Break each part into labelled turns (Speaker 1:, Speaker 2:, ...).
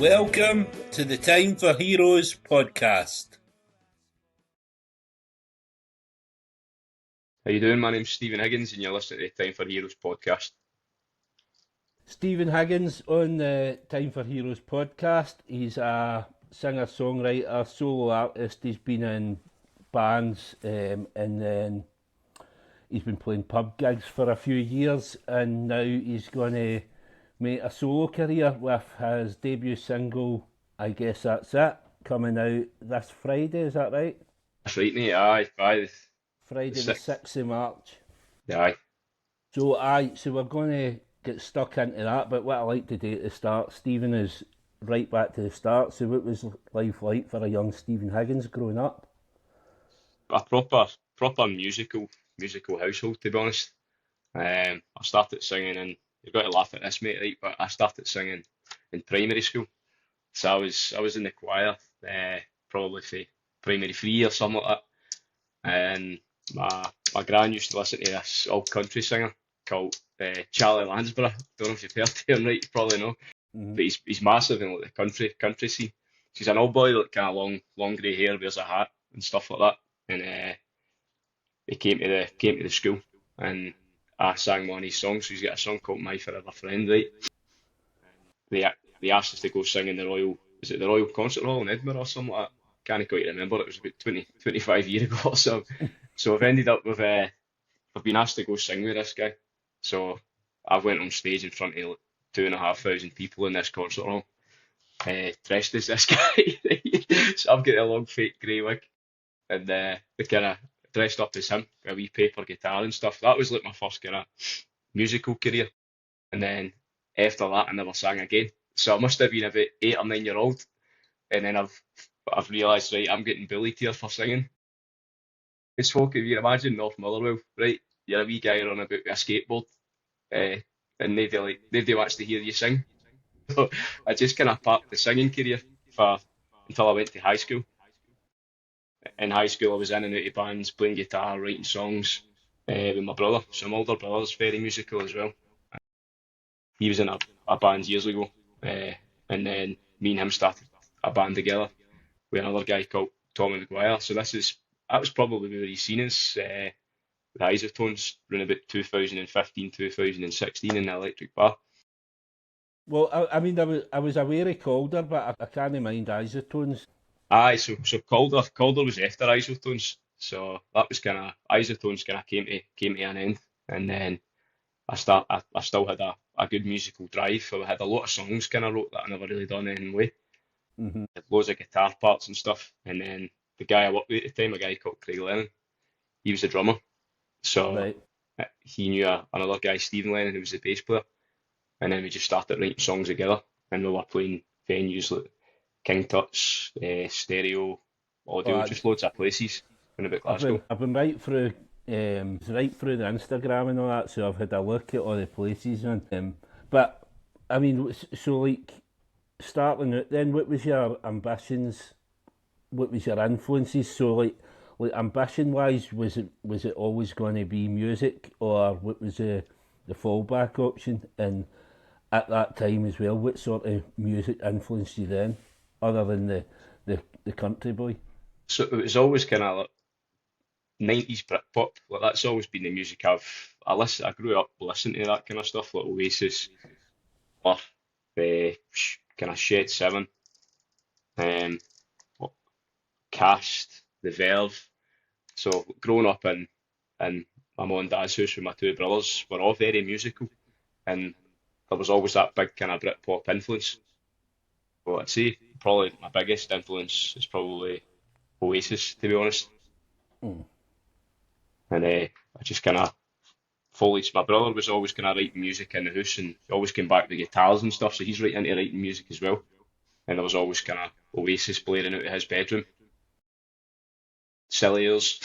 Speaker 1: Welcome to the Time for Heroes podcast.
Speaker 2: How you doing? My name's Stephen Higgins and you're listening to the Time for Heroes podcast.
Speaker 1: Stephen Higgins on the Time for Heroes podcast. He's a singer-songwriter, solo artist. He's been in bands and then he's been playing pub gigs for a few years, and now he's going to make a solo career with his debut single, I Guess That's It, coming out this Friday, is that right?
Speaker 2: That's right, mate. Aye.
Speaker 1: Friday the 6th of March.
Speaker 2: Aye.
Speaker 1: So we're going to get stuck into that, but what I like to do at the start, Stephen, is right back to the start. So what was life like for a young Stephen Higgins growing up?
Speaker 2: A proper musical household, to be honest. I started singing, and you're going to laugh at this, mate, right? But I started singing in primary school. So I was in the choir, probably for primary 3 or something like that. And my gran used to listen to this old country singer called Charlie Lansborough. Don't know if you've heard of him, right? You probably know.
Speaker 1: Mm-hmm.
Speaker 2: But he's massive in like the country scene. He's an old boy, like kind of long grey hair, wears a hat and stuff like that. And he came to the school, and I sang one of his songs. So he's got a song called My Forever Friend, right? They asked us to go sing in the Royal Concert Hall in Edinburgh or something like that. Can't quite remember. It was about 25 years ago or so. So I've ended up with I've been asked to go sing with this guy. So I went on stage in front of like 2,500 people in this concert hall, dressed as this guy. So I've got a long fake grey wig, and they kind of dressed up as him, a wee paper guitar and stuff. That was like my first kind of musical career. And then after that, I never sang again. So I must have been about 8 or 9 year old, and then I've realised, right, I'm getting bullied here for singing. It's folk, if you imagine North Motherwell, right? You're a wee guy on about with a skateboard, and nobody wants to hear you sing. So I just kind of parked the singing career until I went to high school. In high school, I was in and out of bands, playing guitar, writing songs with my brother. So my older brother's very musical as well. He was in a band years ago, and then me and him started a band together with another guy called Tommy McGuire. So that was probably where he's seen us, the Isotones, around about 2015, 2016 in the Electric Bar.
Speaker 1: Well, I was aware of Calder, but I can't mind Isotones.
Speaker 2: Aye, so Calder was after Isotones. So that was kind of Isotones kind of came to an end, and then I still had a good musical drive. So I had a lot of songs kind of wrote that I never really done anything with.
Speaker 1: Mm-hmm.
Speaker 2: Had loads of guitar parts and stuff. And then the guy I worked with at the time, a guy called Craig Lennon, he was a drummer. So
Speaker 1: Right.
Speaker 2: he knew another guy, Stephen Lennon, who was the bass player. And then we just started writing songs together. And we were playing venues like King Tut's, Stereo, Audio, just loads of places in about Glasgow.
Speaker 1: I've been right through the Instagram and all that, so I've had a look at all the places, and but I mean, so like starting out then, what was your ambitions? What was your influences? So like ambition wise, was it always going to be music, or what was the fallback option? And at that time as well, what sort of music influenced you then, other than the country boy?
Speaker 2: So it was always kind of like 90s Britpop. Like that's always been the music I grew up listening to that kind of stuff, like Oasis, or kind of Shed 7, what, Cast, The Verve. So growing up in my mum and dad's house with my two brothers, we're all very musical, and there was always that big kind of Britpop influence. But I'd say probably my biggest influence is probably Oasis, to be honest.
Speaker 1: Mm.
Speaker 2: And I just kind of followed. My brother was always kind of writing music in the house, and he always came back with guitars and stuff, so he's right into writing music as well. And there was always kind of Oasis blaring out of his bedroom. Silly years.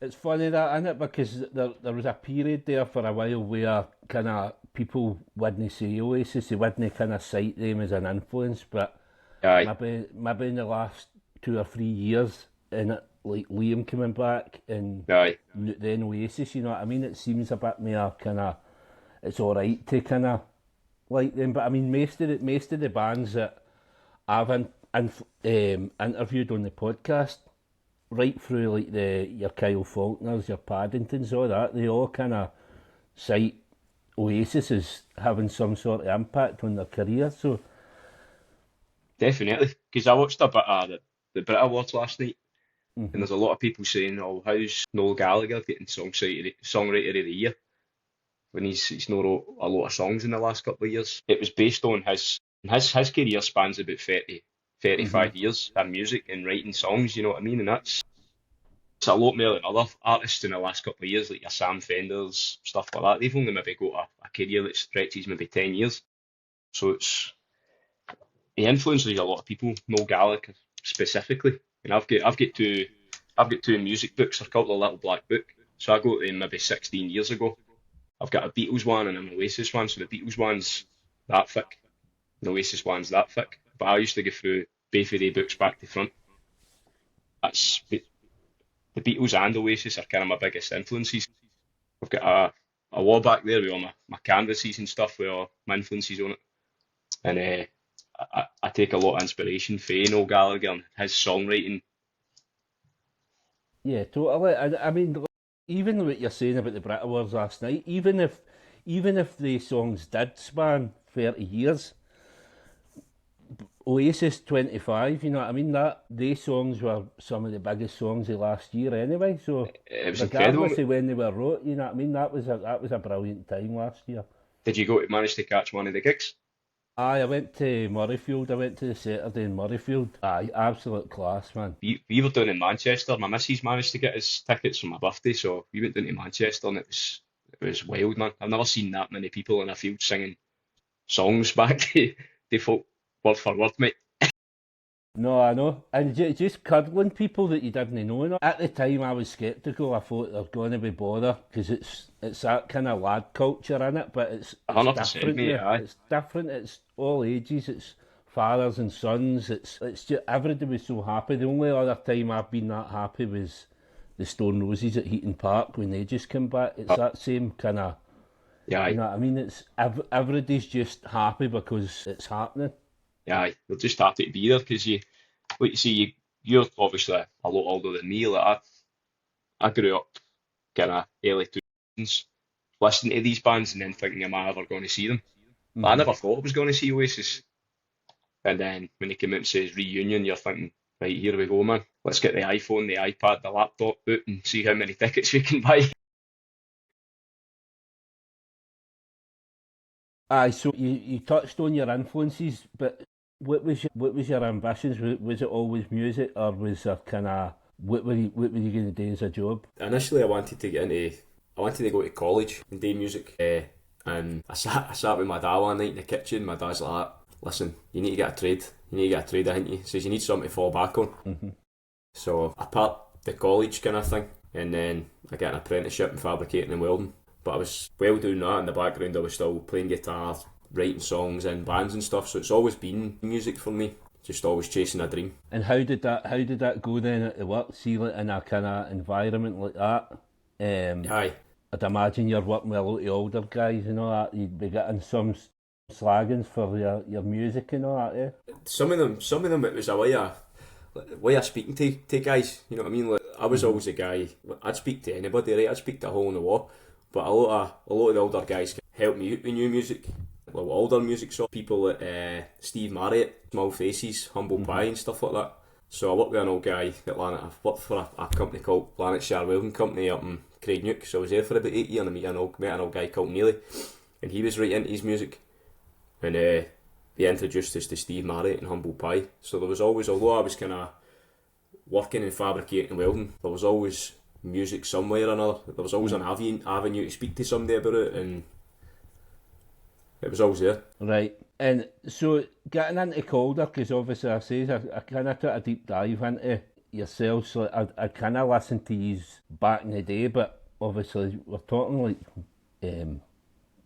Speaker 1: It's funny that, isn't it? Because there was a period there for a while where kind of people wouldn't say Oasis, they wouldn't kind of cite them as an influence, but
Speaker 2: Aye,
Speaker 1: maybe in the last 2 or 3 years, and it, like Liam coming back and
Speaker 2: aye,
Speaker 1: then Oasis, you know what I mean? It seems a bit more kind of, it's all right to kind of like them, but I mean most of the bands that I've interviewed on the podcast right through like your Kyle Faulkners, your Paddingtons, all that. They all kind of cite Oasis as having some sort of impact on their career. So
Speaker 2: Definitely, because I watched a bit of the Brit Awards last night, and
Speaker 1: mhm.
Speaker 2: there's a lot of people saying, "Oh, how's Noel Gallagher getting songwriter of the year when he's not wrote a lot of songs in the last couple of years?" It was based on his career spans about 30,
Speaker 1: Mhm.
Speaker 2: 35 years in music and writing songs. You know what I mean? And that's it's a lot more than other artists in the last couple of years, like your Sam Fenders, stuff like that. They've only maybe got a career that stretches maybe 10 years. So it's he influences a lot of people. Noel Gallagher specifically, and I've got two music books. They're called the Little Black Book. So I got them maybe 16 years ago. I've got a Beatles one and an Oasis one. So the Beatles one's that thick, and the Oasis one's that thick. But I used to go through both of the books back to front. That's the Beatles and Oasis are kind of my biggest influences. I've got a wall back there with all my canvases and stuff with all my influences on it. And I take a lot of inspiration from Noel Gallagher and his songwriting.
Speaker 1: Yeah, totally. I mean, look, even what you're saying about the Brit Awards last night, even if the songs did span 30 years, Oasis 25, you know what I mean? That they songs were some of the biggest songs of last year anyway. So
Speaker 2: It was incredible.
Speaker 1: regardless of when they were wrote, you know what I mean? That was a brilliant time last year.
Speaker 2: Did you manage to catch one of the gigs?
Speaker 1: Aye, I went to Murrayfield. I went to the Saturday in Murrayfield. Aye, absolute class, man.
Speaker 2: We were down in Manchester. My missus managed to get us tickets for my birthday, so we went down to Manchester, and it was wild, man. I've never seen that many people in a field singing songs back to folk word for word, mate.
Speaker 1: No, I know. And just cuddling people that you didn't know. And at the time, I was sceptical. I thought they're going to be bother because it's that kind of lad culture in it, but it's
Speaker 2: 100%,
Speaker 1: different
Speaker 2: mate.
Speaker 1: now.
Speaker 2: Aye,
Speaker 1: It's different. It's all ages. It's fathers and sons. It's just everybody was so happy. The only other time I've been that happy was the Stone Roses at Heaton Park when they just came back. It's that same kind of,
Speaker 2: yeah,
Speaker 1: you
Speaker 2: aye,
Speaker 1: know what I mean? It's everybody's just happy because it's happening.
Speaker 2: yeah, aye. We're just happy to be there because like you see, you're obviously a lot older than me. Like I grew up kind of early 2000s listening to these bands and then thinking, am I ever going to see them? But I
Speaker 1: Hmm.
Speaker 2: never thought I was going to see Oasis. And then when they came out and says reunion, you're thinking, right, here we go, man. Let's get the iPhone, the iPad, the laptop out and see how many tickets we can buy.
Speaker 1: Aye, so you touched on your influences, but what was your ambitions? Was it always music, or was there kind of what were you going to do as a job?
Speaker 3: Initially, I wanted to go to college and do music. And I sat with my dad one night in the kitchen. My dad's like, "Listen, you need to get a trade. You need to get a trade, I think." He says, "You need something to fall back on."
Speaker 1: Hmm.
Speaker 3: So I part the college kind of thing, and then I get an apprenticeship in fabricating and welding. But I was well doing that in the background. I was still playing guitar, writing songs in bands and stuff. So it's always been music for me. Just always chasing a dream.
Speaker 1: And how did that go then at the work? See, like in a kind of environment like that,
Speaker 3: Aye.
Speaker 1: I'd imagine you're working with a lot of older guys, you know that you'd be getting some slaggings for your music and all that, yeah.
Speaker 3: Some of them, it was way of speaking to guys. You know what I mean? Like I was
Speaker 1: Hmm.
Speaker 3: always a guy. I'd speak to anybody, right? I'd speak to a hole in the wall. But a lot of the older guys helped me out with new music. Well, older music, so people like Steve Marriott, Small Faces, Humble
Speaker 1: Hmm.
Speaker 3: Pie, and stuff like that. So I worked with an old guy at Lanark. I've worked for a company called Lanarkshire Welding Company up in Craigneuk. So I was there for about 8 years, and I met an old guy called Neely, and he was right into his music. And they introduced us to Steve Marriott and Humble Pie. So there was always, although I was kind of working and fabricating and welding, there was always music somewhere or another. There was always an avenue to speak to somebody about it, and it was always there.
Speaker 1: Right. And so getting into Calder, because obviously I kind of took a deep dive into yourself, so I kind of listened to you back in the day, but obviously we're talking like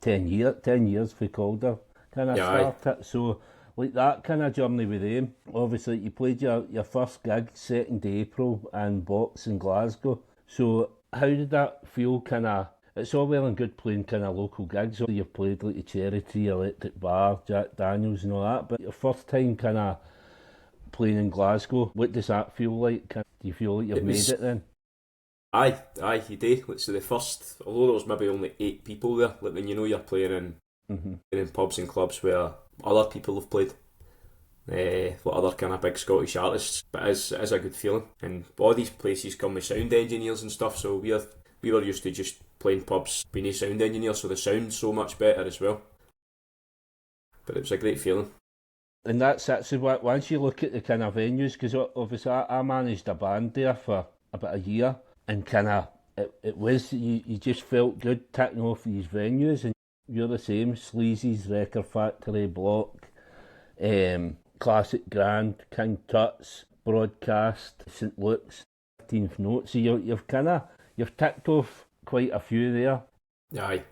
Speaker 1: 10 years for Calder kind of
Speaker 3: Yeah, aye.
Speaker 1: started. So like that kind of journey with them, obviously you played your first gig 2nd April and Box in Glasgow. So how did that feel kind of, it's all well and good playing kind of local gigs. You've played like the Charity, Electric Bar, Jack Daniels and all that, but your first time kind of playing in Glasgow. What does that feel like? Do you feel like you've made it then?
Speaker 3: Aye, you do. Like, so the first, although there was maybe only 8 people there, like when you know you're playing in pubs and clubs where other people have played, like other kind of big Scottish artists, but it is a good feeling. And all these places come with sound engineers and stuff, so we were used to just playing pubs being a sound engineer, so the sound's so much better as well. But it was a great feeling.
Speaker 1: And that's actually what, once you look at the kind of venues, because obviously I managed a band there for about a year, and kind of it was, you just felt good ticking off these venues, and you're the same, Sleazy's, Record Factory, Block, Classic Grand, King Tut's, Broadcast, St Luke's, 13th Note, so you've ticked off quite a few there.
Speaker 3: Aye.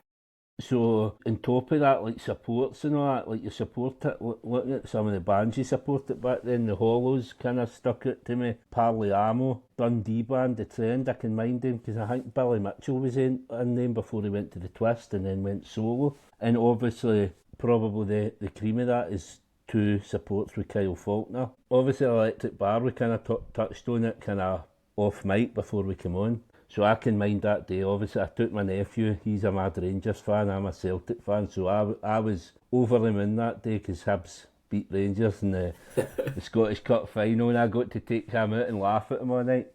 Speaker 1: So, on top of that, like supports and all that, like you support it, looking at some of the bands you supported back then, the Hollows kind of stuck it to me, Parliamo, Dundee Band, The Trend, I can mind them, because I think Billy Mitchell was in them before he went to the Twist and then went solo. And obviously, probably the cream of that is 2 supports with Kyle Faulkner. Obviously, Electric Bar, we kind of touched on it kind of off mic before we came on. So I can mind that day. Obviously, I took my nephew, he's a mad Rangers fan, I'm a Celtic fan, so I was over the moon that day because Hibs beat Rangers in the Scottish Cup final, and I got to take him out and laugh at him all night.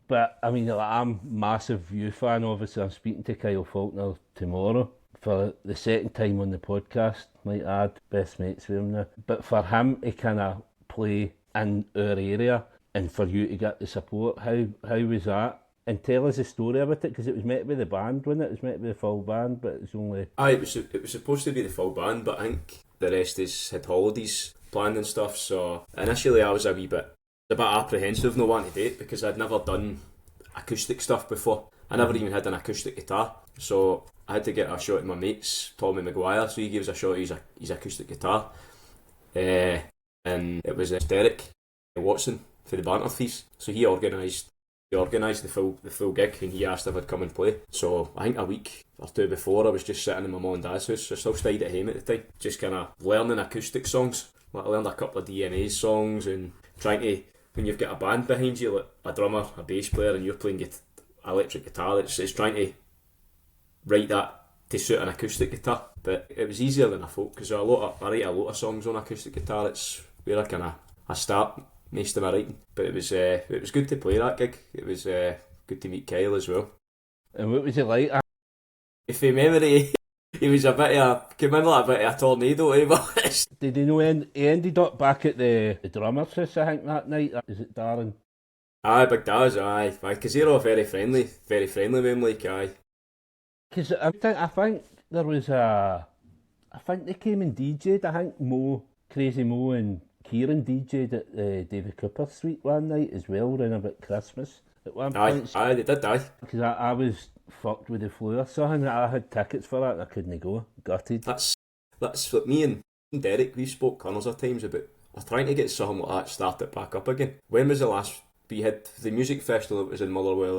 Speaker 1: But I mean, I'm a massive View fan. Obviously, I'm speaking to Kyle Faulkner tomorrow for the second time on the podcast, might add, best mates with him now. But for him to kind of play in our area and for you to get the support, how was that? And tell us a story about it, because it was meant to be the band, wasn't it? It was meant to be the full band, but it's only...
Speaker 3: Aye, it was supposed to be the full band, but I think the rest had holidays planned and stuff, so initially I was a bit apprehensive not wanting to do it, because I'd never done acoustic stuff before. I never even had an acoustic guitar, so I had to get a shot at my mate's, Tommy Maguire, so he gave us a shot at his acoustic guitar. And it was Derek Watson for the banter fees, so he organised the full gig, and he asked if I'd come and play. So I think a week or 2 before, I was just sitting in my mum and dad's house. I still stayed at home at the time, just kind of learning acoustic songs. Like I learned a couple of DMA's songs, and trying to, when you've got a band behind you, like a drummer, a bass player, and you're playing electric guitar, it's trying to write that to suit an acoustic guitar. But it was easier than I thought, because I write a lot of songs on acoustic guitar. It's where I start most of my writing. But it was good to play that gig. It was good to meet Kyle as well.
Speaker 1: And what was it like?
Speaker 3: If you memory, he was a bit of a tornado, but
Speaker 1: did he know he ended up back at the drummer's house, I think, that night? Is it Darren?
Speaker 3: Aye, Big Daz, aye, because they're all very friendly with him, like, aye.
Speaker 1: Because I think there was I think they came and DJ'd, I think Crazy Mo and Kieran DJ'd at David Cooper's suite one night as well, around about Christmas at one point.
Speaker 3: Aye, they did, aye.
Speaker 1: Because I was fucked with the flu or something. I had tickets for that and I couldn't go. Gutted.
Speaker 3: That's what me and Derek, we spoke hundreds of times about. We're trying to get something like that started back up again. When was the last we had the music festival that was in Motherwell?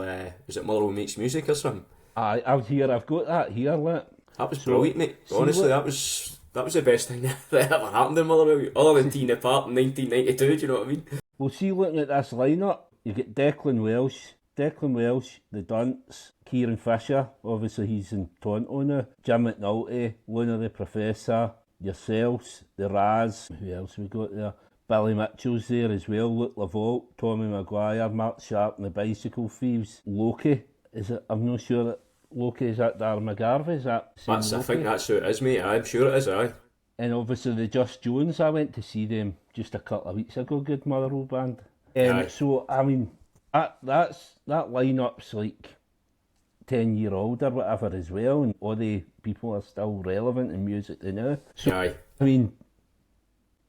Speaker 3: Was it Motherwell Makes Music or something? Aye,
Speaker 1: I've got that here, look.
Speaker 3: That was brilliant, mate. Honestly, that was the best thing that ever happened in Motherwell, other than Tina Part in 1992, do you know what I mean?
Speaker 1: Well, see, looking at this lineup, you get Declan Welsh, the Dunts, Kieran Fisher, obviously he's in Toronto now, Jim McNulty, Luna the Professor, yourselves, the Raz, who else we got there? Billy Mitchell's there as well, Luke Lavolt, Tommy Maguire, Mark Sharp and the Bicycle Thieves, Loki, is it? I'm not sure that Loki, is that Darren McGarvey? Is that
Speaker 3: I think that's who it is, mate. I'm sure it is, aye.
Speaker 1: And obviously the Just Jones, I went to see them just a couple of weeks ago, good Motherwell band. So, I mean, that lineup's like 10-year-old or whatever as well, and all the people are still relevant in music they know. So,
Speaker 3: aye.
Speaker 1: I mean,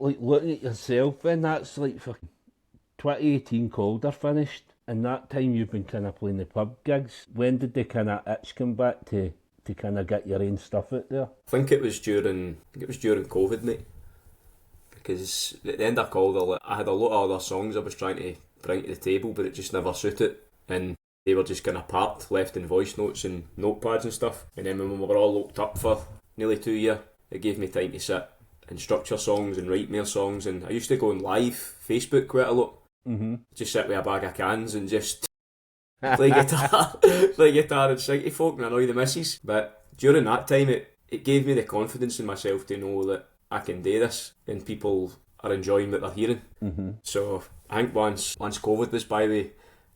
Speaker 1: like looking at yourself, then that's like for 2018 Calder finished, and that time you've been kind of playing the pub gigs. When did the kind of itch come back to kind of get your own stuff out there?
Speaker 3: I think it was during COVID, mate. Because at the end of Calder, I had a lot of other songs I was trying to bring to the table, but it just never suited, and they were just kind of parked, left in voice notes and notepads and stuff. And then when we were all locked up for nearly 2 years, it gave me time to sit and structure songs and write more songs. And I used to go on live Facebook quite a lot. Just sit with a bag of cans and just play guitar, play guitar and sing to folk and annoy the missus. But during that time, it gave me the confidence in myself to know that I can do this and people are enjoying what they're hearing. So I think once COVID was by the way,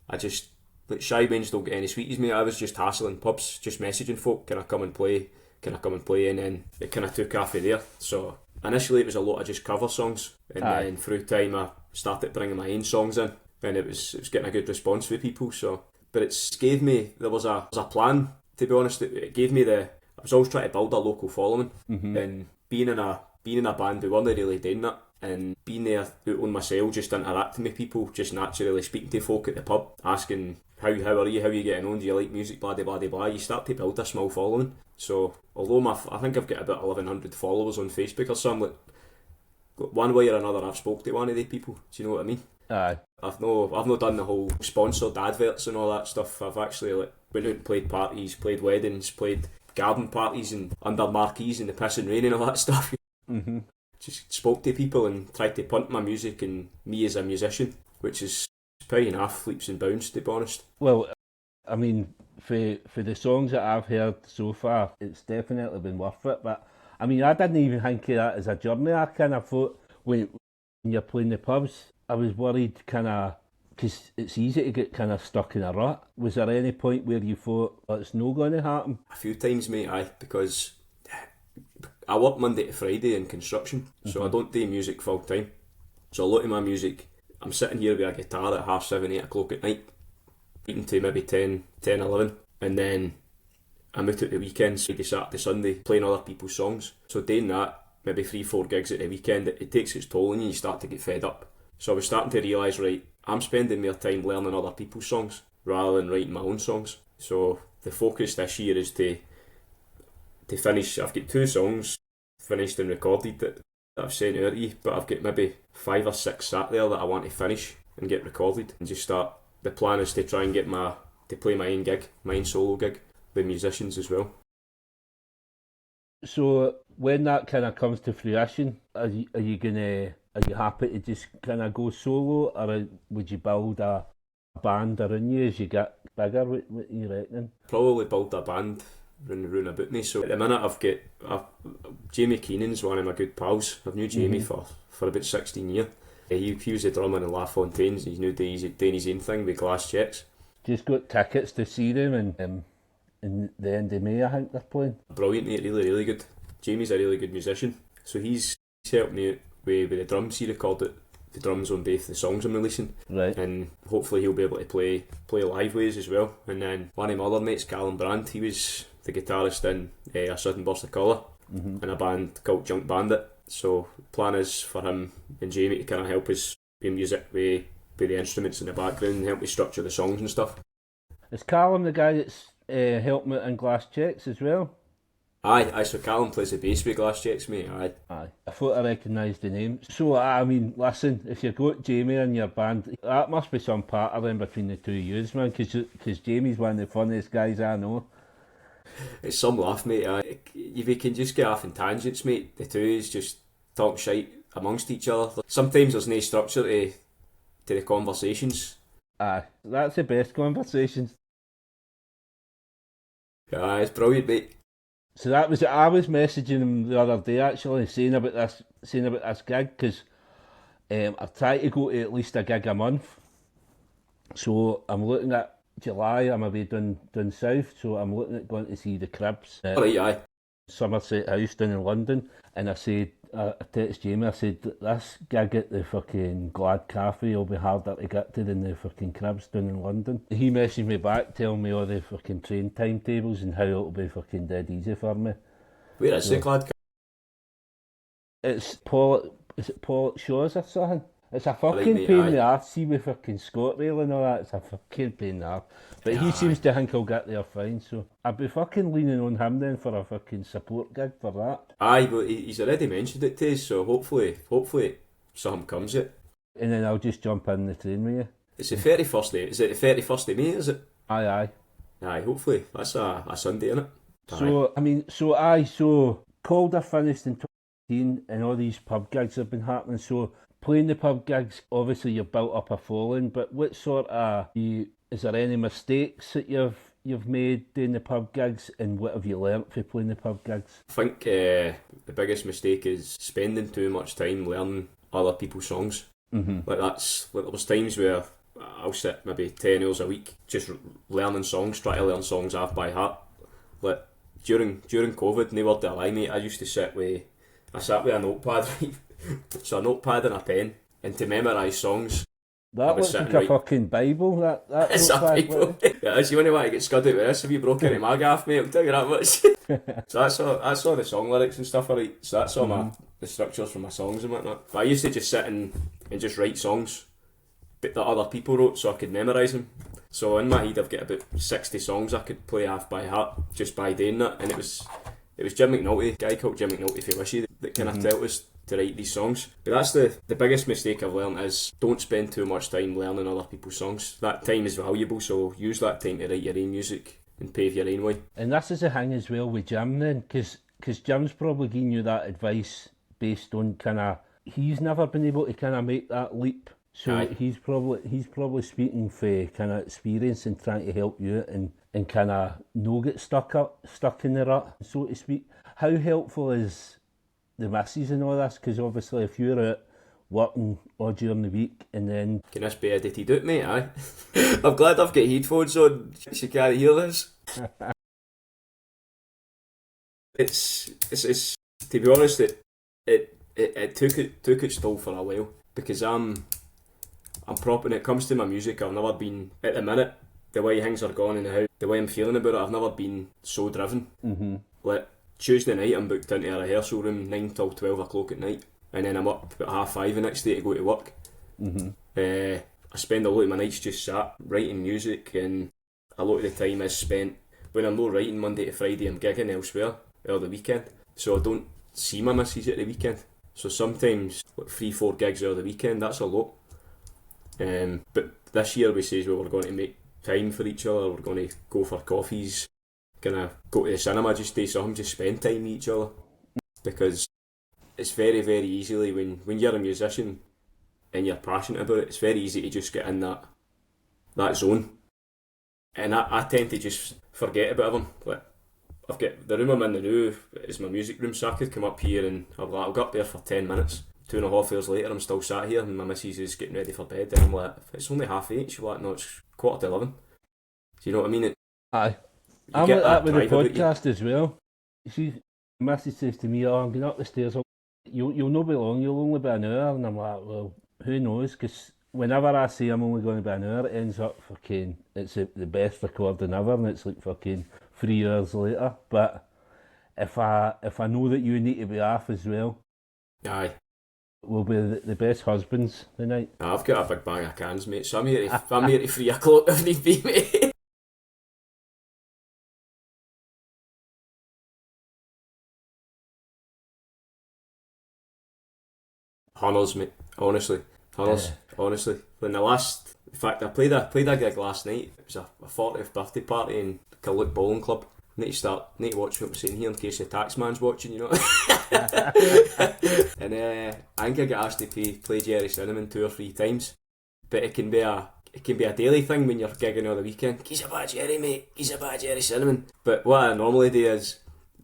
Speaker 3: I just, like, shy wench don't get any sweeties, mate. I was just hassling pubs, just messaging folk, can I come and play, and then it kind of took off of there. So initially it was a lot of just cover songs, and then through time I started bringing my own songs in, and it was getting a good response from people. So, but it's gave me, there was a plan, to be honest. It gave me I was always trying to build a local following, and being in a band, we weren't really doing that. And being there out on myself, just interacting with people, just naturally speaking to folk at the pub, asking how are you getting on, do you like music, blah blah blah blah, you start to build a small following. So although I think I've got about 1,100 followers on Facebook or something, like, one way or another I've spoke to one of the people, do you know what I mean?
Speaker 1: Aye.
Speaker 3: I've not done the whole sponsored adverts and all that stuff. I've actually went out and played parties, played weddings, played garden parties and under marquees in the piss and rain and all that stuff. Just spoke to people and tried to punt my music and me as a musician, which is paying off leaps and bounds, to be honest.
Speaker 1: Well, I mean, for the songs that I've heard so far, it's definitely been worth it. But I mean, I didn't even think of that as a journey. I kind of thought when you're playing the pubs, I was worried because it's easy to get kind of stuck in a rut. Was there any point where you thought, oh, it's not going to happen?
Speaker 3: A few times, mate, because I work Monday to Friday in construction, so I don't do music full time. So a lot of my music, I'm sitting here with a guitar at 7:30, 8 o'clock at night, beating to maybe 10, 11, and then I'm out at the weekends, Friday, Saturday, Sunday, playing other people's songs. So doing that, maybe 3-4 gigs at the weekend, it takes its toll on you, you start to get fed up. So I was starting to realise, right, I'm spending more time learning other people's songs rather than writing my own songs. So the focus this year is to finish. I've got 2 songs finished and recorded that I've sent out to you, but I've got maybe 5 or 6 sat there that I want to finish and get recorded and just start. The plan is to try and to play my own gig, my own solo gig with musicians as well.
Speaker 1: So when that kind of comes to fruition, are you happy to just kind of go solo, or would you build a band around you as you get bigger? What are you reckoning?
Speaker 3: Probably build a band round about me. So at the minute I've got Jamie Keenan's one of my good pals. I've known Jamie for about 16 years. He was a drummer in La Fontaine's. He's now doing his own thing with Glass Checks. Just
Speaker 1: got tickets to see them in the end of May, I think they're playing.
Speaker 3: Brilliant, mate, really good. Jamie's a really good musician, so he's helped me out with the drums. He recorded the drums on both the songs I'm releasing,
Speaker 1: right?
Speaker 3: And hopefully he'll be able to play live ways as well. And then one of my other mates, Callum Brand, he was the guitarist in A Sudden Burst of Colour in a band called Junk Bandit. So the plan is for him and Jamie to kind of help us with music, with the instruments in the background and help me structure the songs and stuff.
Speaker 1: Is Callum the guy that's helped me in Glass Checks as well?
Speaker 3: Aye, so Callum plays the bass with Glass Checks, mate, aye.
Speaker 1: I thought I recognised the name. So, I mean, listen, if you've got Jamie in your band, that must be some pattern between the two of yous, man, because Jamie's one of the funniest guys I know.
Speaker 3: It's some laugh, mate. If you can just get off in tangents, mate, the two is just talk shite amongst each other. Sometimes there's no structure to the conversations.
Speaker 1: Aye, that's the best conversations.
Speaker 3: Aye, it's brilliant, mate.
Speaker 1: So I was messaging him the other day actually, saying about this gig, because I've tried to go to at least a gig a month. So I'm looking at July, I might be down south, so I'm looking at going to see the Cribs.
Speaker 3: Right, aye.
Speaker 1: Somerset House down in London, and I said, I texted Jamie, I said, this gig at the fucking Glad Cafe will be harder to get to than the fucking Cribs down in London. He messaged me back telling me all the fucking train timetables and how it'll be fucking dead easy for me.
Speaker 3: Where is the Glad Cafe?
Speaker 1: It's Paul Shaw's or something. It's a fucking pain in the arse, see with fucking ScotRail and all that, it's a fucking pain in the arse. But he seems to think I'll get there fine, so I'd be fucking leaning on him then for a fucking support gig for that.
Speaker 3: Aye, but he's already mentioned it to us, so hopefully something comes it.
Speaker 1: And then I'll just jump in the train with you.
Speaker 3: It's the 31st day, is it the 31st of May, is it?
Speaker 1: Aye.
Speaker 3: Aye, hopefully, that's a Sunday, innit?
Speaker 1: So, I mean, so Calder finished in scene and all these pub gigs have been happening. So playing the pub gigs, obviously you've built up a following, but what sort of is there any mistakes that you've made doing the pub gigs, and what have you learnt from playing the pub gigs?
Speaker 3: I think the biggest mistake is spending too much time learning other people's songs. Like there was times where I'll sit maybe 10 hours a week just learning songs, trying to learn songs off by heart. Like during COVID, no word to lie, mate, I sat with a notepad, right? So a notepad and a pen, and to memorise songs.
Speaker 1: That looks like a fucking Bible, that
Speaker 3: it's
Speaker 1: notepad.
Speaker 3: A Bible. Yeah, if you only want to get scudded with this, if you broke into my gaff, mate, I'll tell you that much. So that's all the song lyrics and stuff, right? So that's all the structures for my songs and whatnot. But I used to just sit and just write songs that other people wrote so I could memorise them. So in my head I've got about 60 songs I could play off by heart just by doing that, and it was Jim McNulty, a guy called Jim McNulty from Wishy, that kind of told us to write these songs. But that's the biggest mistake I've learned is don't spend too much time learning other people's songs. That time is valuable, so use that time to write your own music and pave your own way.
Speaker 1: And this is the thing as well with Jim then, because Jim's probably giving you that advice based on he's never been able to kind of make that leap. So
Speaker 3: Aye.
Speaker 1: he's probably speaking for kind of experience and trying to help you and kind of no get stuck in the rut, so to speak. How helpful is the missus and all this? Because obviously if you're out working all during the week and then...
Speaker 3: Can this be edited out, mate? Aye. I'm glad I've got headphones on. She can't hear this. It's to be honest, it took its toll for a while, because I'm proper when it comes to my music. I've never been, at the minute, the way things are going and the way I'm feeling about it, I've never been so driven. Like Tuesday night I'm booked into a rehearsal room 9 till 12 o'clock at night, and then I'm up about 5:30 the next day to go to work. I spend a lot of my nights just sat writing music, and a lot of the time is spent, when I'm not writing Monday to Friday, I'm gigging elsewhere or the weekend, so I don't see my missus at the weekend. So sometimes like 3-4 gigs over the weekend, that's a lot. But this year we says we're going to make time for each other. We're going to go for coffees, gonna go to the cinema, just do something, just spend time with each other, because it's very, very easily when you're a musician and you're passionate about it, it's very easy to just get in that zone, and I tend to just forget about them. Like, I've got the room I'm in now is my music room, so I could come up here and I'll go up there for 10 minutes. 2.5 hours later I'm still sat here and my missus is getting ready for bed, and I'm like, it's only 8:30. She's like, no, it's 11:15. Do you know what I mean?
Speaker 1: Aye. I'm like that with the podcast as well. My missus says to me, I'm going up the stairs, you'll not be long, you'll only be an hour, and I'm like, well, who knows, because whenever I say I'm only going to be an hour, it ends up fucking, it's the best recording ever, and it's like fucking 3 hours later. But if I know that you need to be off as well,
Speaker 3: aye,
Speaker 1: we'll be the best husbands tonight.
Speaker 3: I've got a big bag of cans, mate, so I'm here to 3 o'clock if need be, mate. Hunners, mate, honestly. Honestly. When the last, in fact, I played a gig last night. It was a 40th birthday party in Killook Bowling Club. Need to watch what I'm saying here in case the taxman's watching, you know. And I think I got asked to play Jerry Cinnamon 2 or 3 times, but it can be a daily thing when you're gigging on the weekend. He's a bad Jerry, mate. He's a bad Jerry Cinnamon. But what I normally do is,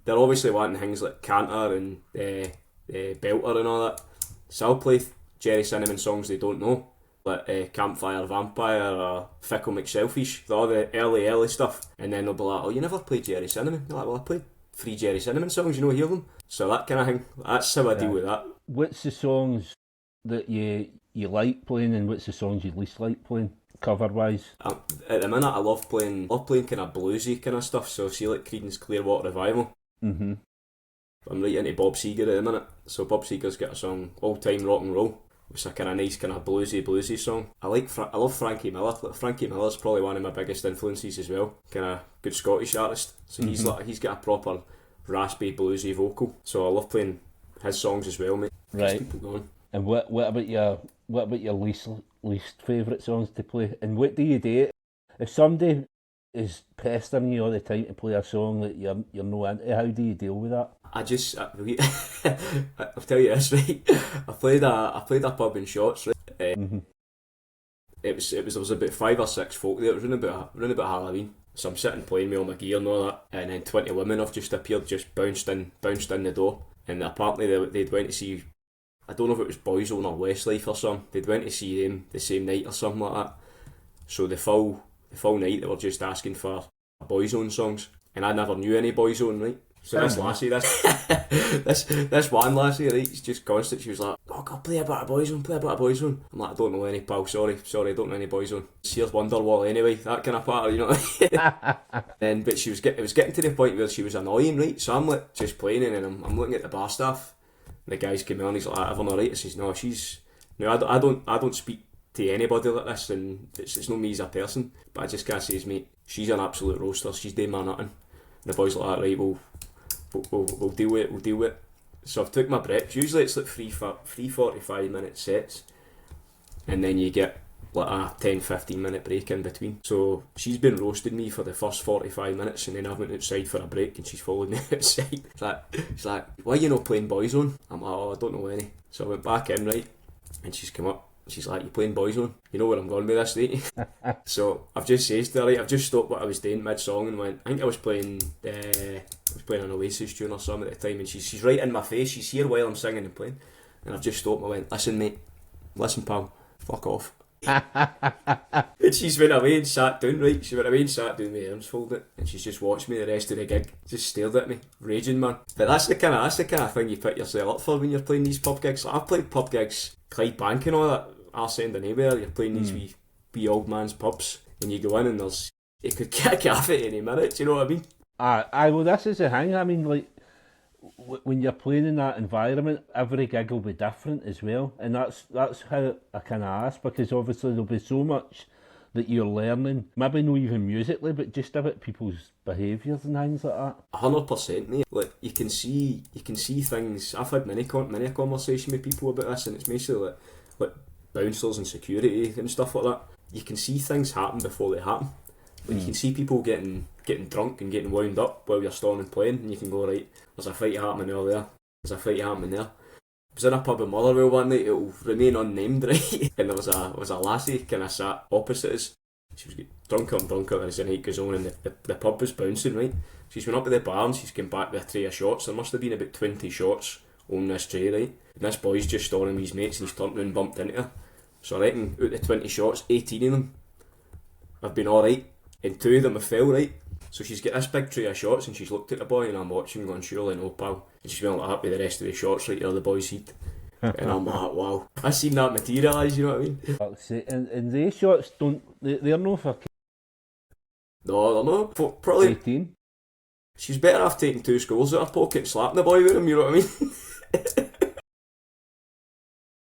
Speaker 3: they're obviously wanting things like Canter and Belter and all that. So I'll play Jerry Cinnamon songs they don't know, like Campfire Vampire or Fickle McSelfish, all the early stuff, and then they'll be like, oh, you never played Jerry Cinnamon? You're like, well, I played 3 Jerry Cinnamon songs, you know, hear them. So that kind of thing, that's how I deal with that.
Speaker 1: What's the songs that you like playing, and what's the songs you least like playing, cover-wise?
Speaker 3: At the minute, I love playing kind of bluesy kind of stuff, so see like Creedence Clearwater Revival. I'm right into Bob Seger at the minute, so Bob Seger's got a song, All Time Rock and Roll, which is a kind of nice kind of bluesy song. I love Frankie Miller. Frankie Miller's probably one of my biggest influences as well. Kind of good Scottish artist. So he's got a proper raspy bluesy vocal. So I love playing his songs as well, mate.
Speaker 1: Right.
Speaker 3: Keeps people going.
Speaker 1: And what about your least favourite songs to play? And what do you do if somebody is pestering you all the time to play a song that you're no into? How do you deal with that?
Speaker 3: I'll tell you this, right? I played a pub in Shorts, right? There was about 5 or 6 folk there. It was around about Halloween. So I'm sitting playing with all my gear and all that, and then 20 women have just appeared, just bounced in the door, and apparently they'd went to see, I don't know if it was Boyzone or Westlife or something. They'd went to see them the same night or something like that. So the full night they were just asking for Boyzone songs, and I never knew any Boyzone, right? So this lassie, this one lassie, right, she's just constant. She was like, "Oh God, play a bit of Boyzone." I'm like, "I don't know any, pal. Sorry, I don't know any Boyzone." Here's Wonderwall anyway, that kind of part, you know. Then, but it was getting to the point where she was annoying, right? So I'm like just playing, and I'm looking at the bar staff. And the guys came on, he's like, "Everyone alright?" I says, "No, I don't speak to anybody like this, and it's not me as a person." But I just can't say, "Mate, she's an absolute roaster. She's doing my nothing." And the boys like, "Right, we'll deal with it." So I've took my breaks. Usually it's like 45-minute sets, and then you get like a 10-15 minute break in between. So she's been roasting me for the first 45 minutes, and then I went outside for a break, and she's followed me outside. She's like, "Why are you not playing Boyzone?" I'm like, "Oh, I don't know any." So I went back in, right, and she's come up. She's like, "You playing Boyzone? You know where I'm going with this, don't you?" So I've just said to her, right, I've just stopped what I was doing mid-song and went, I think I was playing an Oasis tune or something at the time, and she's right in my face, she's here while I'm singing and playing, and I've just stopped and I went, "Listen, mate, listen, pal, fuck off." And she's went away and sat down, right? She went away and sat down with her arms folded, and she's just watched me the rest of the gig, just stared at me, raging, man. But that's the kind of thing you put yourself up for when you're playing these pub gigs. Like, I've played pub gigs, Clyde Bank and all that, arse end of nowhere. You're playing these wee old man's pubs, and you go in and it could kick off at any minute, do you know what I mean?
Speaker 1: Well, this is the thing. I mean, like, when you're playing in that environment, every gig will be different as well, and that's how I kind of ask, because obviously there'll be so much that you're learning, maybe not even musically, but just about people's behaviours and things like that.
Speaker 3: 100%, mate. Like, you can see things. I've had many a conversation with people about this, and it's mostly like bouncers and security and stuff like that. You can see things happen before they happen. Like, you can see people getting drunk and getting wound up while you're standing playing, and you can go, right, there's a fight happening over there. There's a fight happening there. I was in a pub in Motherwell one night, it'll remain unnamed, right? And there was a lassie kind of sat opposite us. She was getting drunker as the night goes on, and the pub was bouncing, right? She's went up to the bar and she's come back with a tray of shots. There must have been about 20 shots on this tray, right? And this boy's just standing with his mates, and he's turned around and bumped into her. So I reckon out of the 20 shots, 18 of them have been alright, and 2 of them have fell, right? So she's got this big tray of shots, and she's looked at the boy, and I'm watching going, "Surely no, pal." And she's went like that with the rest of the shots right there, the boy's heat. And I'm like, wow, I seen that materialise, you know what I mean?
Speaker 1: And these shots they're no for
Speaker 3: No, they're not. Probably
Speaker 1: 18.
Speaker 3: She's better off taking 2 schools out of her pocket and slapping the boy with them, you know what I mean?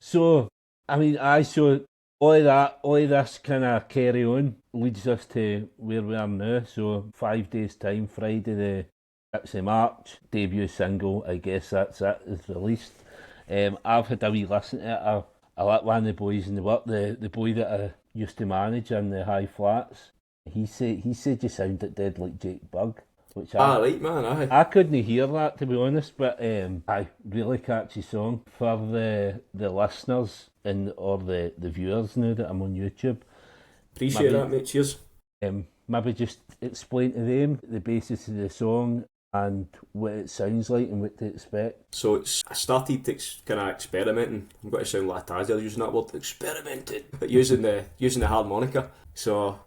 Speaker 1: So, I mean, so all of this kind of carry on leads us to where we are now. So 5 days time, Friday the 6th of March, debut single, I guess that's it, is released. I've had a wee listen to it. I like one of the boys in the work, the boy that I used to manage in the High Flats. He said you sounded dead like Jake Bugg, which
Speaker 3: right, man,
Speaker 1: I couldn't hear that, to be honest, but really catchy song for the listeners or the viewers now that I'm on YouTube.
Speaker 3: Appreciate that, mate. Cheers.
Speaker 1: Maybe just explain to them the basis of the song and what it sounds like and what to expect.
Speaker 3: So I started kind of experimenting. I'm going to sound like a Tazzer using that word, experimented, but using the harmonica. So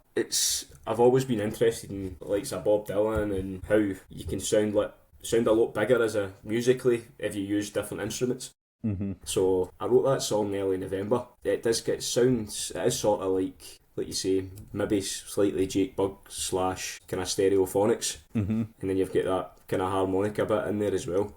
Speaker 3: I've always been interested in like Bob Dylan and how you can sound a lot bigger musically if you use different instruments.
Speaker 1: Mm-hmm.
Speaker 3: So I wrote that song early November. It does get sounds. It is sort of like you say, maybe slightly Jake Bugg / kind of stereophonics,
Speaker 1: mm-hmm.
Speaker 3: and then you've got that kind of harmonica bit in there as well.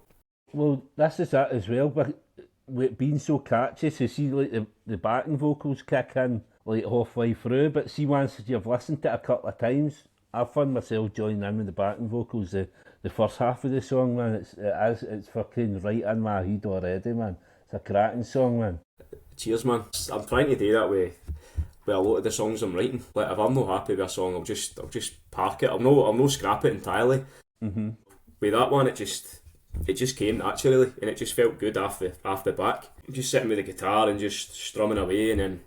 Speaker 1: Well, this is that as well, but with it being so catchy, so see like the backing vocals kick in like halfway through, but see once you've listened to it a couple of times, I've found myself joining in with the backing vocals. The first half of the song, man, it's fucking right in my head already, man. It's a cracking song, man.
Speaker 3: Cheers, man. I'm trying to do that with a lot of the songs I'm writing. Like if I'm not happy with a song, I'll just park it. I'll no scrap it entirely.
Speaker 1: Mm-hmm.
Speaker 3: With that one, it just it just came naturally, and it just felt good off the back. Just sitting with the guitar and just strumming away, and then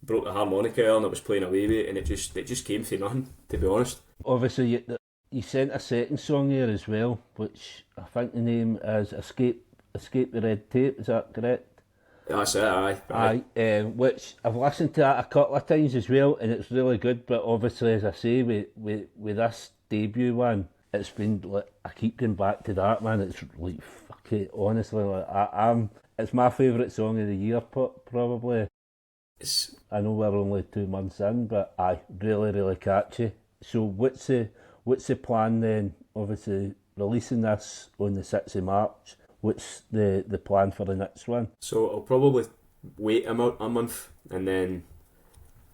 Speaker 3: broke the harmonica and I was playing away with it, and it just came from nothing, to be honest.
Speaker 1: Obviously, you sent a second song here as well, which I think the name is Escape the Red Tape, is that correct?
Speaker 3: That's it, aye.
Speaker 1: Which I've listened to that a couple of times as well, and it's really good. But obviously, as I say, with this debut one, it's been like I keep going back to that, man. It's like fuck it, honestly, like it's my favourite song of the year, probably. I know we're only 2 months in, but really, really catchy. So what's the plan then? Obviously, releasing this on the 6th of March. What's the plan for the next one?
Speaker 3: So I'll probably wait a month, and then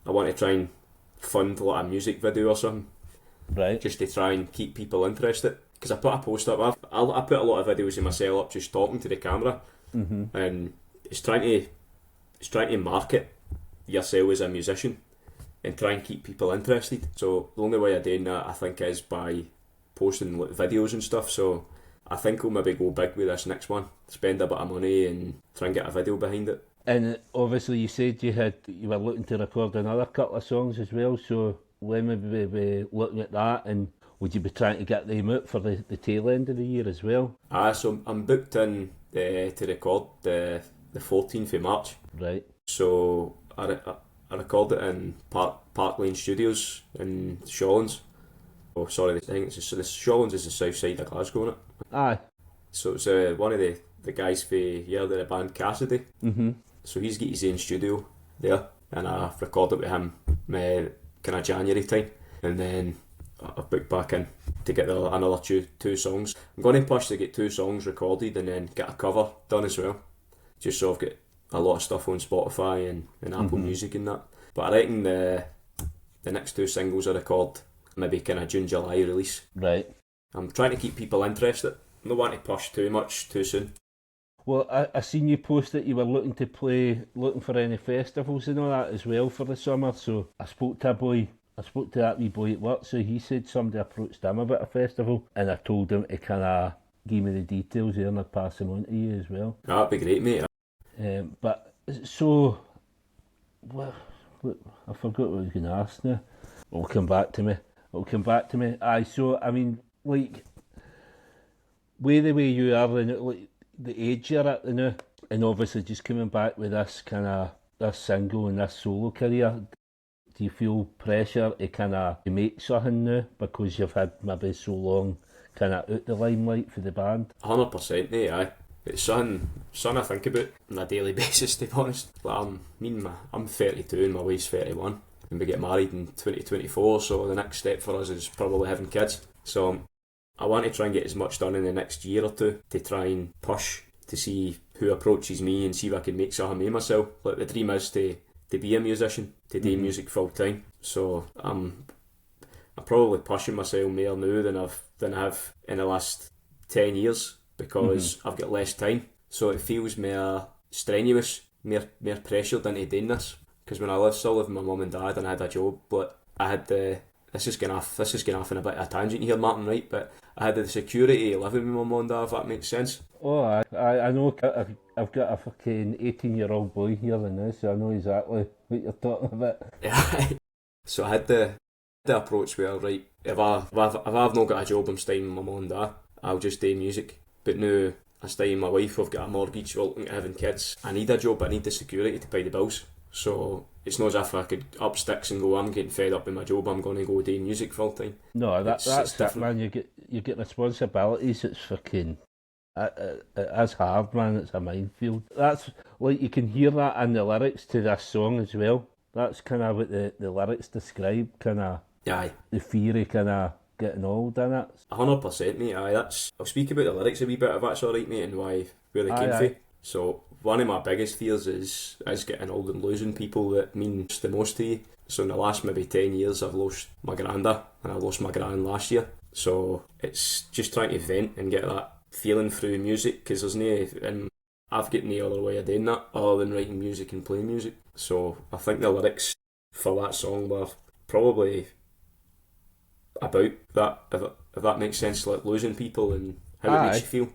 Speaker 3: I want to try and fund like a music video or something.
Speaker 1: Right.
Speaker 3: Just to try and keep people interested. Because I put a post up, I put a lot of videos of myself up just talking to the camera.
Speaker 1: Mm-hmm.
Speaker 3: And it's trying to market yourself as a musician and try and keep people interested. So the only way of doing that, I think, is by posting like videos and stuff. So I think I'll maybe go big with this next one, spend a bit of money and try and get a video behind it.
Speaker 1: And obviously you said you were looking to record another couple of songs as well, so when would we be looking at that, and would you be trying to get them out for the tail end of the year as well?
Speaker 3: So I'm booked in to record the 14th of March.
Speaker 1: Right.
Speaker 3: So I recorded it in Park Lane Studios in Shawlands. Oh, sorry, I think the Shawlands is the south side of Glasgow, isn't it?
Speaker 1: Aye.
Speaker 3: So it's one of the guys for the band Cassidy.
Speaker 1: Mm-hmm.
Speaker 3: So he's got his own studio there, and I've recorded with him kind of January time, and then I've booked back in to get another two songs. I'm going to push to get 2 songs recorded and then get a cover done as well, just so I've got a lot of stuff on Spotify and Apple Music and that. But I reckon the next 2 singles I record maybe kind of June, July release.
Speaker 1: Right.
Speaker 3: I'm trying to keep people interested. I don't want to push too much too soon.
Speaker 1: Well, I seen you post that you were looking for any festivals and all that as well for the summer, so I spoke to that wee boy at work, so he said somebody approached him about a festival, and I told him to kind of give me the details there and I'd pass them on to you as well.
Speaker 3: That'd be great, mate.
Speaker 1: But, so, well, I forgot what I was going to ask now. It'll come back to me. Aye, so, I mean, like, the way you are, and like, the age you're at now, and obviously just coming back with this single and this solo career, do you feel pressure to make something now because you've had maybe so long kind of out the limelight for the band?
Speaker 3: 100%, mate, aye. It's something I think about on a daily basis, to be honest. Like I'm 32 and my wife's 31, and we get married in 2024, so the next step for us is probably having kids. So I want to try and get as much done in the next year or two to try and push to see who approaches me and see if I can make something of myself. Like, the dream is to be a musician, to do music full time. So I'm probably pushing myself more now than I have in the last 10 years because I've got less time. So it feels more strenuous, more pressured into doing this. Because when I still lived with my mum and dad and I had a job, but I had this is going off in a bit of a tangent here, Martin, right? But I had the security of living with my mum and dad, if that makes sense.
Speaker 1: Oh, I know. I've got a fucking 18-year-old boy here now, so I know exactly what you're talking about.
Speaker 3: Yeah. So I had the approach where, right, if I've not got a job, I'm staying with my mum and dad, I'll just do music. But now I'm staying with my wife, I've got a mortgage, we're looking at having kids. I need a job, I need the security to pay the bills. So it's not as if I could up sticks and go, I'm getting fed up with my job, I'm going to go do music full time.
Speaker 1: No, that's it, man. You get responsibilities. It's fucking... It's hard, man. It's a minefield. That's like, you can hear that in the lyrics to this song as well. That's kind of what the lyrics describe, kind of the fear of kind of getting old in it.
Speaker 3: 100%, mate. I'll speak about the lyrics a wee bit if that's alright, mate, and where they came from. So one of my biggest fears is getting old and losing people that means the most to you. So in the last maybe 10 years I've lost my granda, and I lost my gran last year. So it's just trying to vent and get that feeling through music, because I've got no other way of doing that other than writing music and playing music. So I think the lyrics for that song were probably about that, if that makes sense, like losing people and how it makes you feel.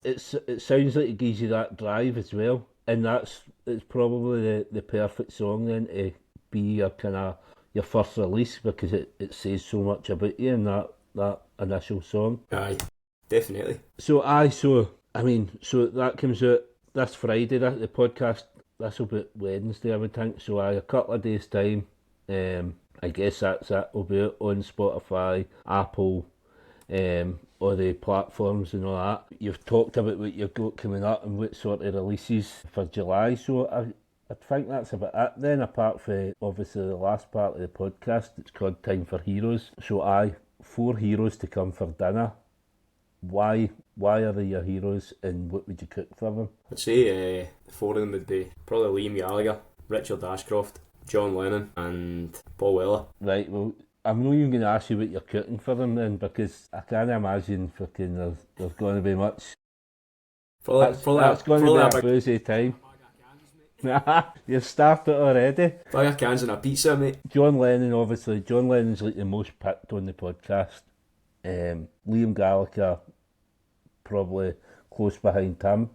Speaker 1: it sounds like it gives you that drive as well, and it's probably the perfect song then to be your kind of your first release, because it says so much about you in that initial song.
Speaker 3: Aye, definitely.
Speaker 1: So so that comes out this Friday. That the podcast, this will be Wednesday, I would think. So a couple of days time. I guess that's it. Will be out on Spotify, Apple, all the platforms and all that. You've talked about what you've got coming up and what sort of releases for July. So I think that's about it then, apart from obviously the last part of the podcast. It's called Time for Heroes. So 4 heroes to come for dinner. Why are they your heroes, and what would you cook for them?
Speaker 3: I'd say 4 of them would be probably Liam Gallagher, Richard Ashcroft, John Lennon and Paul Weller.
Speaker 1: Right, well, I'm not even going to ask you what you're cooking for them then, because I can't imagine fucking there's going to be much. That's going to be a boozy time. You've started already.
Speaker 3: Bag of cans and a pizza, mate.
Speaker 1: John Lennon's like the most picked on the podcast. Liam Gallagher probably close behind him.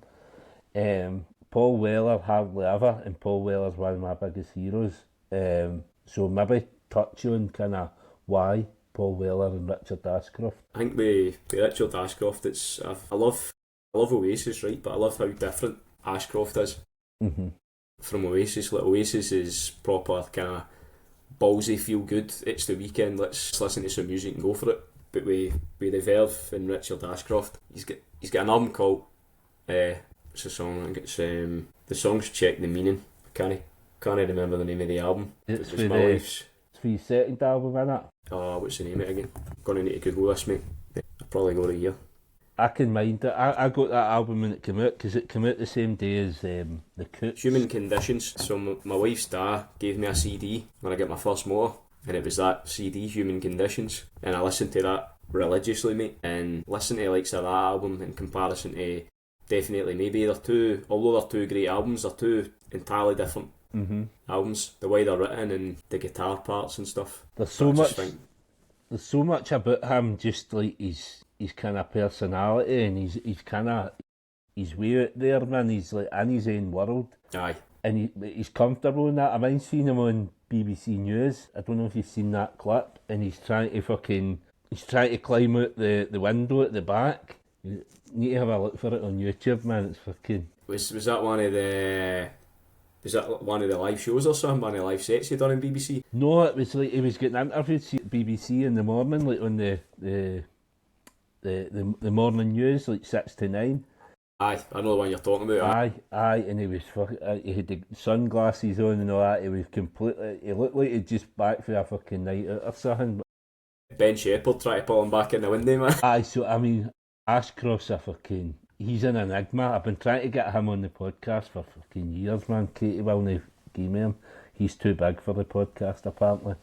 Speaker 1: Paul Weller hardly ever, and Paul Weller's one of my biggest heroes. So maybe touch on kind of why Paul Weller and Richard Ashcroft.
Speaker 3: I think with Richard Ashcroft, I love Oasis, right? But I love how different Ashcroft is from Oasis. Like Oasis is proper kind of ballsy, feel good. It's the weekend. Let's listen to some music and go for it. But with the Verve and Richard Ashcroft, he's got an album called what's the song? I think it's the song's Check the Meaning. I can't remember the name of the album.
Speaker 1: It's for your second album, innit?
Speaker 3: Oh, what's the name of it again? I'm gonna need to Google this, mate. I'll probably go right here.
Speaker 1: I can mind it. I got that album when it came out, because it came out the same day as The Coots.
Speaker 3: Human Conditions. So my wife's dad gave me a CD when I got my first motor, and it was that CD, Human Conditions, and I listened to that religiously, mate. And listen to likes of that album in comparison to Definitely Maybe, although they're 2 great albums, they're 2 entirely different albums. The way they're written and the guitar parts and stuff.
Speaker 1: There's so much about him, just like his kind of personality, and he's way out there, man. He's like in his own world.
Speaker 3: Aye.
Speaker 1: And he's comfortable in that. I mind seeing him on BBC News. I don't know if you've seen that clip, and he's trying to climb out the window at the back. You need to have a look for it on YouTube, man. It's fucking...
Speaker 3: Was that one of the... Was that one of the live shows or something? One of the live sets you done on BBC?
Speaker 1: No, it was like he was getting interviewed at BBC in the morning, like on the morning news, like 6 to 9.
Speaker 3: Aye, I know the one you're talking about.
Speaker 1: Aye, and he was he had the sunglasses on and all that. He was completely... He looked like he'd just back for a fucking night out or something.
Speaker 3: Ben Shepherd tried to pull him back in the window, man.
Speaker 1: Aye, so I mean, Ashcroft's he's an enigma. I've been trying to get him on the podcast for fucking years, man. Katie will give me him. He's too big for the podcast, apparently.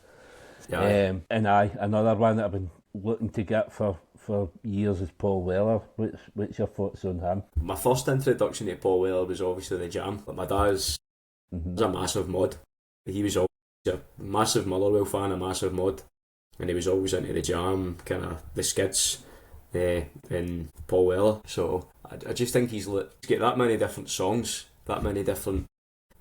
Speaker 3: Yeah.
Speaker 1: And another one that I've been looking to get for years is Paul Weller. What's your thoughts on him?
Speaker 3: My first introduction to Paul Weller was obviously the Jam. Like my dad's was a massive mod. He was always a massive Motherwell fan, a massive mod, and he was always into the Jam, kind of the Skids, and Paul Weller. So I just think he's got that many different songs, that many different,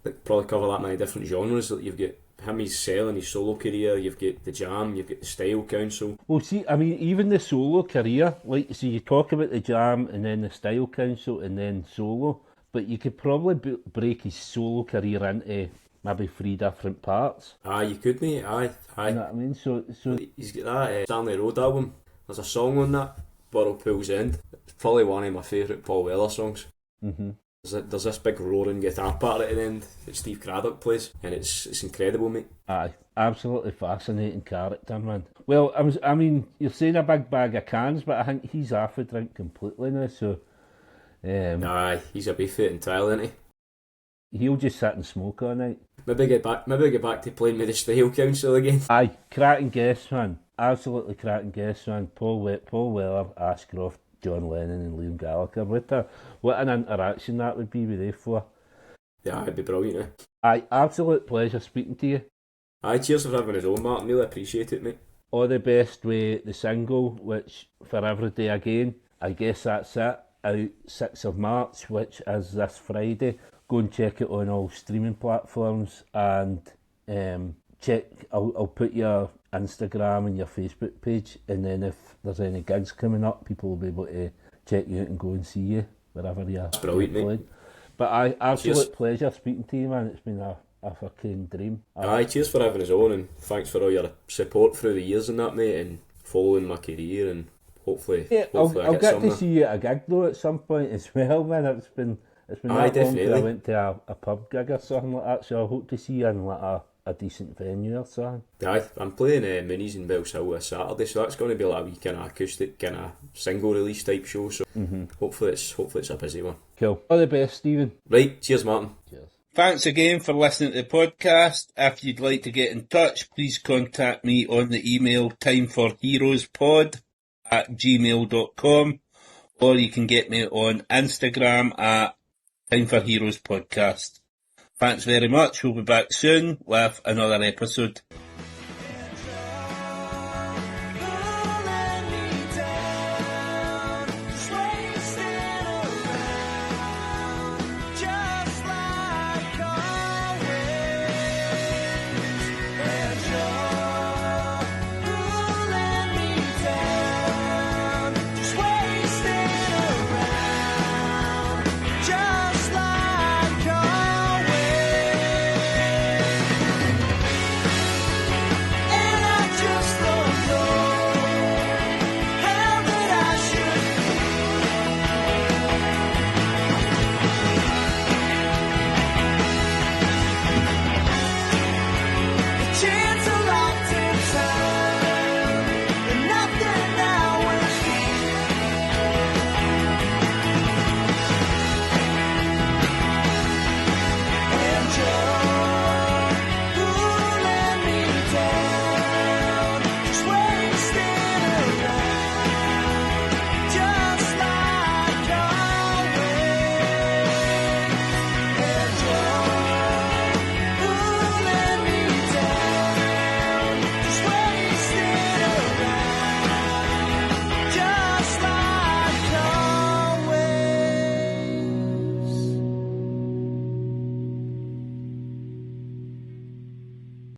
Speaker 3: like probably cover that many different genres. That you've got him, he's selling his solo career, you've got the Jam, you've got the Style Council.
Speaker 1: Well, see, I mean, even the solo career, like, so you talk about the Jam and then the Style Council and then solo, but you could probably break his solo career into maybe 3 different parts.
Speaker 3: Aye, you could, mate. Aye.
Speaker 1: You know what I mean? So
Speaker 3: he's got that Stanley Road album. There's a song on that, Burrowpool's End. It's probably one of my favourite Paul Weller songs. There's this big roaring guitar part at the end that Steve Craddock plays, and it's incredible, mate.
Speaker 1: Aye, absolutely fascinating character, man. Well, I mean, you're saying a big bag of cans, but I think he's off the drink completely now, so...
Speaker 3: Aye, he's a beef it entirely, isn't he?
Speaker 1: He'll just sit and smoke all night.
Speaker 3: Maybe get back to playing with the Style Council again.
Speaker 1: Aye, cracking guests, man. Absolutely cracking guests, man. Paul Weller, Ashcroft, John Lennon and Liam Gallagher. What an interaction that would be with they 4.
Speaker 3: Yeah, it'd be brilliant, eh?
Speaker 1: Aye, absolute pleasure speaking to you.
Speaker 3: Aye, cheers for having us on, Martin. Really appreciate it, mate.
Speaker 1: All the best with the single, which For Every Day Again. I guess that's it. out 6th of March, which is this Friday. Go and check it on all streaming platforms, and check. I'll put your Instagram and your Facebook page, and then if there's any gigs coming up, people will be able to check you out and go and see you wherever you're
Speaker 3: brilliant, mate.
Speaker 1: playing. But absolute
Speaker 3: Cheers.
Speaker 1: pleasure speaking to you, man. It's been a fucking dream.
Speaker 3: Aye, cheers for having us on, and thanks for all your support through the years and that, mate, and following my career, and hopefully
Speaker 1: I'll
Speaker 3: I
Speaker 1: get
Speaker 3: somewhere.
Speaker 1: to see you at a gig though at some point as well, man. It's been
Speaker 3: Aye,
Speaker 1: that long since
Speaker 3: definitely.
Speaker 1: I went to a pub gig or something like that, so I hope to see you in like a decent venue or something.
Speaker 3: Aye, I'm playing Minis in Bellshill this Saturday, so that's going to be like a wee kind of acoustic, kind of single release type show. So hopefully it's a busy one.
Speaker 1: Cool. All the best, Stephen.
Speaker 3: Right, cheers, Martin.
Speaker 1: Cheers. Thanks again for listening to the podcast. If you'd like to get in touch, please contact me on the email timeforheroespod@gmail.com, or you can get me on Instagram at timeforheroespodcast. Thanks very much. We'll be back soon with another episode.